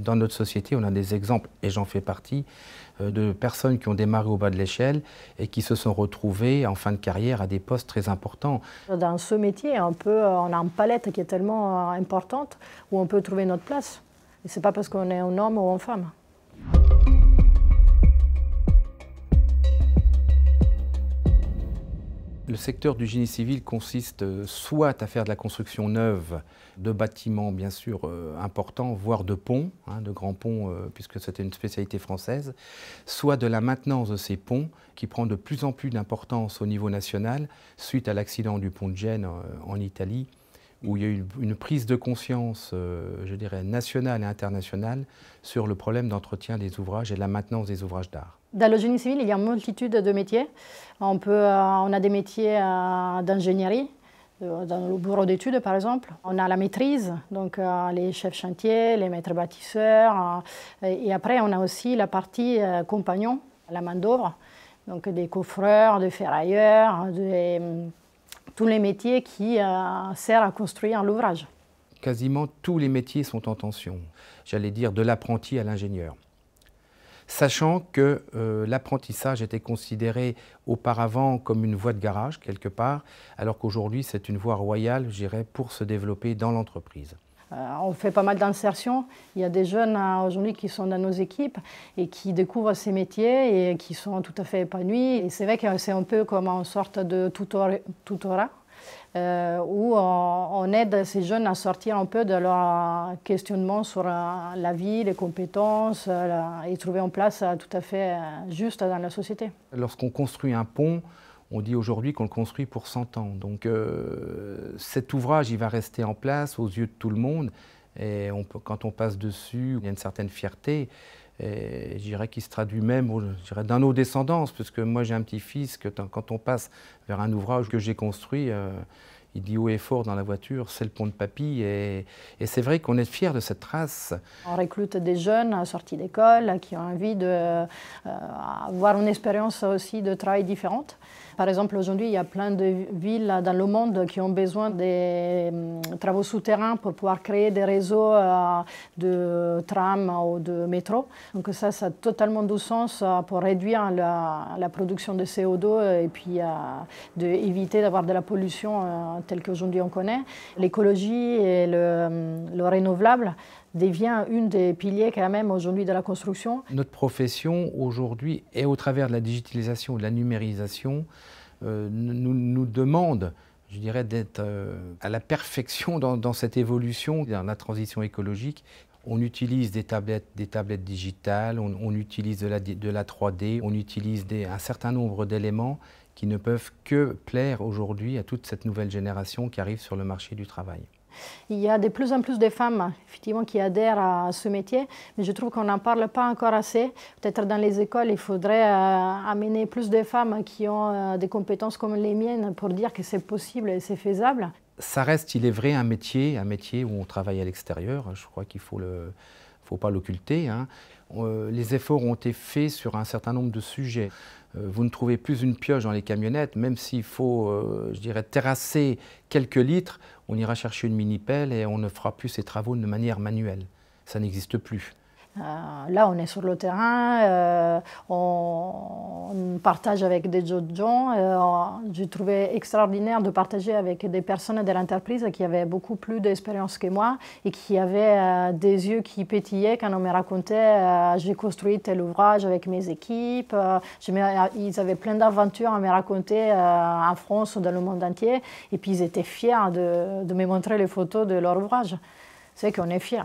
Dans notre société, on a des exemples, et j'en fais partie, de personnes qui ont démarré au bas de l'échelle et qui se sont retrouvées en fin de carrière à des postes très importants. Dans ce métier, on a une palette qui est tellement importante où on peut trouver notre place. Et ce n'est pas parce qu'on est un homme ou une femme. Le secteur du génie civil consiste soit à faire de la construction neuve de bâtiments bien sûr importants, voire de ponts, de grands ponts puisque c'était une spécialité française, soit de la maintenance de ces ponts qui prend de plus en plus d'importance au niveau national suite à l'accident du pont de Gênes en Italie, où il y a eu une prise de conscience, je dirais, nationale et internationale sur le problème d'entretien des ouvrages et de la maintenance des ouvrages d'art. Dans le génie civil, il y a une multitude de métiers. On a des métiers d'ingénierie, dans le bureau d'études par exemple. On a la maîtrise, donc les chefs chantiers, les maîtres bâtisseurs. Et après, on a aussi la partie compagnon, la main-d'œuvre, donc des coffreurs, des ferrailleurs, tous les métiers qui servent à construire l'ouvrage. Quasiment tous les métiers sont en tension, j'allais dire de l'apprenti à l'ingénieur. Sachant que l'apprentissage était considéré auparavant comme une voie de garage, quelque part, alors qu'aujourd'hui c'est une voie royale, je dirais, pour se développer dans l'entreprise. On fait pas mal d'insertions. Il y a des jeunes aujourd'hui qui sont dans nos équipes et qui découvrent ces métiers et qui sont tout à fait épanouis. Et c'est vrai que c'est un peu comme une sorte de tutorat. Où on aide ces jeunes à sortir un peu de leur questionnement sur la vie, les compétences et trouver une place tout à fait juste dans la société. Lorsqu'on construit un pont, on dit aujourd'hui qu'on le construit pour 100 ans. Donc cet ouvrage, il va rester en place aux yeux de tout le monde. Et quand on passe dessus, il y a une certaine fierté. Et je dirais qu'il se traduit même dans nos descendances, parce que moi j'ai un petit-fils, quand on passe vers un ouvrage que j'ai construit, il dit haut et fort dans la voiture, c'est le pont de papy, et c'est vrai qu'on est fiers de cette trace. On recrute des jeunes sortis d'école qui ont envie d'avoir une expérience aussi de travail différente. Par exemple, aujourd'hui, il y a plein de villes dans le monde qui ont besoin des travaux souterrains pour pouvoir créer des réseaux de tram ou de métro. Donc ça a totalement du sens pour réduire la production de CO2 et puis éviter d'avoir de la pollution telle qu'aujourd'hui on connaît. L'écologie et le renouvelable devient une des piliers quand même aujourd'hui de la construction. Notre profession aujourd'hui, et au travers de la digitalisation et de la numérisation, nous demande, je dirais, d'être à la perfection dans cette évolution, dans la transition écologique. On utilise des tablettes digitales, on utilise de la 3D, on utilise un certain nombre d'éléments qui ne peuvent que plaire aujourd'hui à toute cette nouvelle génération qui arrive sur le marché du travail. Il y a de plus en plus de femmes effectivement, qui adhèrent à ce métier, mais je trouve qu'on n'en parle pas encore assez. Peut-être dans les écoles, il faudrait amener plus de femmes qui ont des compétences comme les miennes pour dire que c'est possible et c'est faisable. Ça reste, il est vrai, un métier où on travaille à l'extérieur. Je crois qu'il ne faut pas l'occulter. Les efforts ont été faits sur un certain nombre de sujets. Vous ne trouvez plus une pioche dans les camionnettes, même s'il faut, je dirais, terrasser quelques litres, on ira chercher une mini-pelle et on ne fera plus ces travaux de manière manuelle. Ça n'existe plus. Là, on est sur le terrain, on partage avec des autres gens. J'ai trouvé extraordinaire de partager avec des personnes de l'entreprise qui avaient beaucoup plus d'expérience que moi et qui avaient des yeux qui pétillaient quand on me racontait j'ai construit tel ouvrage avec mes équipes. Ils avaient plein d'aventures à me raconter en France ou dans le monde entier. Et puis ils étaient fiers de me montrer les photos de leur ouvrage. C'est qu'on est fiers.